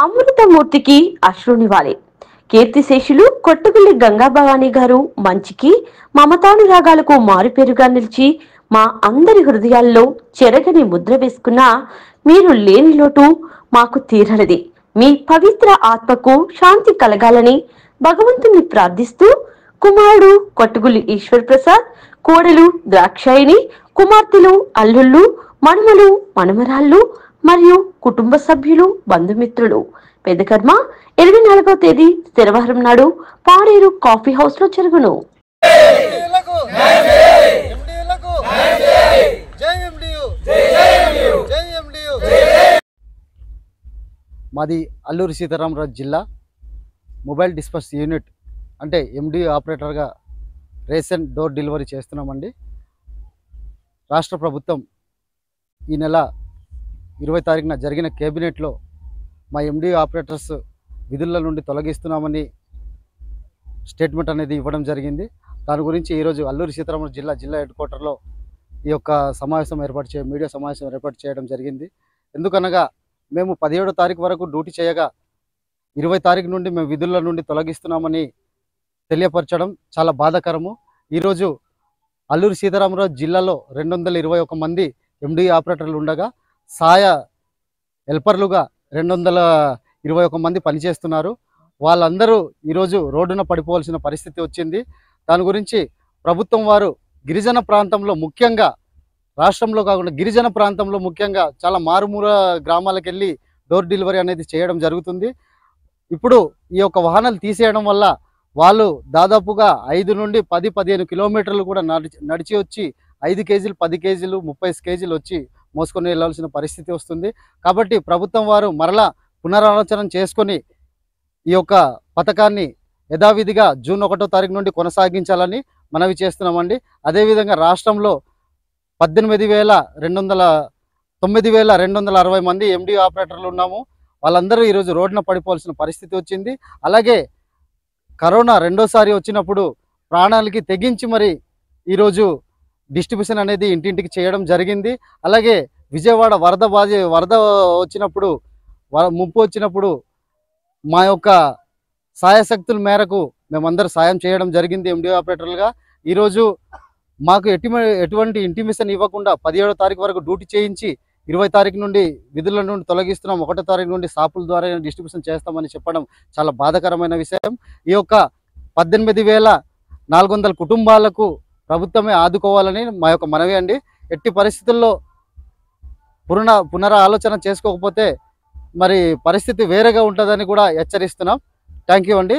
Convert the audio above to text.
అమృతమూర్తికి అశ్రునివాళి. కీర్తిశేషులు కొట్టుగుల్లి గంగాభవాని గారు మంచికి మమతానురాగాలకు మారుపేరుగా నిలిచి మా అందరి హృదయాల్లో చెరగని ముద్ర వేసుకున్న మీరు లేని లోటు మాకు తీరనిది. మీ పవిత్ర ఆత్మకు శాంతి కలగాలని భగవంతుని ప్రార్థిస్తూ కుమారుడు కొట్టుగుల్లి ఈశ్వర్ ప్రసాద్, కోడలు ద్రాక్షాయిని, కుమార్తెలు, అల్లుళ్ళు, మనుమలు, మనమరాళ్ళు మరియు కుటుంబ సభ్యులు, బంధుమిత్రులు. పెద్దకర్మ 24వ తేదీ శనివారం నాడు పాడేరు కాఫీ హౌస్ లో జరుగును. మాది అల్లూరి సీతారామరాజు జిల్లా మొబైల్ డిస్పాచ్ యూనిట్ అంటే ఎండియు ఆపరేటర్గా రేషన్ డోర్ డెలివరీ చేస్తున్నామండి. రాష్ట్ర ప్రభుత్వం ఈ నెల 20వ తారీఖున జరిగిన కేబినెట్లో మా ఎండియు ఆపరేటర్స్ విధుల నుండి తొలగిస్తున్నామని స్టేట్మెంట్ అనేది ఇవ్వడం జరిగింది. దాని గురించి ఈరోజు అల్లూరి సీతారామరాజు జిల్లా హెడ్ క్వార్టర్లో ఈ యొక్క మీడియా సమావేశం ఏర్పాటు చేయడం జరిగింది. ఎందుకనగా మేము 17వ తారీఖు వరకు డ్యూటీ చేయగా 20వ తారీఖు నుండి మేము విధుల నుండి తొలగిస్తున్నామని తెలియపరచడం చాలా బాధాకరము. ఈరోజు అల్లూరి సీతారామరాజు జిల్లాలో 221 మంది ఎండియు ఆపరేటర్లు ఉండగా సాయ హెల్పర్లుగా 221 మంది పనిచేస్తున్నారు. వాళ్ళందరూ ఈరోజు రోడ్డున పడిపోవాల్సిన పరిస్థితి వచ్చింది. దాని గురించి ప్రభుత్వం వారు గిరిజన ప్రాంతంలో ముఖ్యంగా, రాష్ట్రంలో కాకుండా గిరిజన ప్రాంతంలో ముఖ్యంగా చాలా మారుమూల గ్రామాలకు వెళ్ళి డోర్ డెలివరీ అనేది చేయడం జరుగుతుంది. ఇప్పుడు ఈ యొక్క వాహనాలు తీసేయడం వల్ల వాళ్ళు దాదాపుగా 5 నుండి 10-15 కిలోమీటర్లు కూడా నడిచి వచ్చి 5 కేజీలు, 10 కేజీలు, 30 కేజీలు వచ్చి మోసుకొని వెళ్ళాల్సిన పరిస్థితి వస్తుంది. కాబట్టి ప్రభుత్వం వారు మరలా పునరాలోచన చేసుకొని ఈ యొక్క పథకాన్ని యథావిధిగా జూన్ 1వ తారీఖు నుండి కొనసాగించాలని మనవి చేస్తున్నామండి. అదేవిధంగా రాష్ట్రంలో 9,260 మంది ఎండియు ఆపరేటర్లు ఉన్నాము. వాళ్ళందరూ ఈరోజు రోడ్డున పడిపోవాల్సిన పరిస్థితి వచ్చింది. అలాగే కరోనా రెండోసారి వచ్చినప్పుడు ప్రాణాలకి తెగించి మరి ఈరోజు డిస్ట్రిబ్యూషన్ అనేది ఇంటింటికి చేయడం జరిగింది. అలాగే విజయవాడ వరద వచ్చినప్పుడు, ముప్పు వచ్చినప్పుడు మా యొక్క సాయశక్తుల మేరకు మేమందరూ సాయం చేయడం జరిగింది ఎండియు ఆపరేటర్లుగా. ఈరోజు మాకు ఎటువంటి ఇంటిమేషన్ ఇవ్వకుండా 17వ తారీఖు వరకు డ్యూటీ చేయించి 20వ తారీఖు నుండి విధుల నుండి తొలగిస్తున్నాం, 1వ తారీఖు నుండి షాపుల ద్వారా డిస్ట్రిబ్యూషన్ చేస్తామని చెప్పడం చాలా బాధాకరమైన విషయం. ఈ యొక్క 18,400 కుటుంబాలకు ప్రభుత్వమే ఆదుకోవాలని మా యొక్క మనవి అండి. ఎట్టి పరిస్థితుల్లో పునరాలోచన చేసుకోకపోతే మరి పరిస్థితి వేరేగా ఉంటుందని కూడా హెచ్చరిస్తున్నాం. థ్యాంక్ యూ అండి.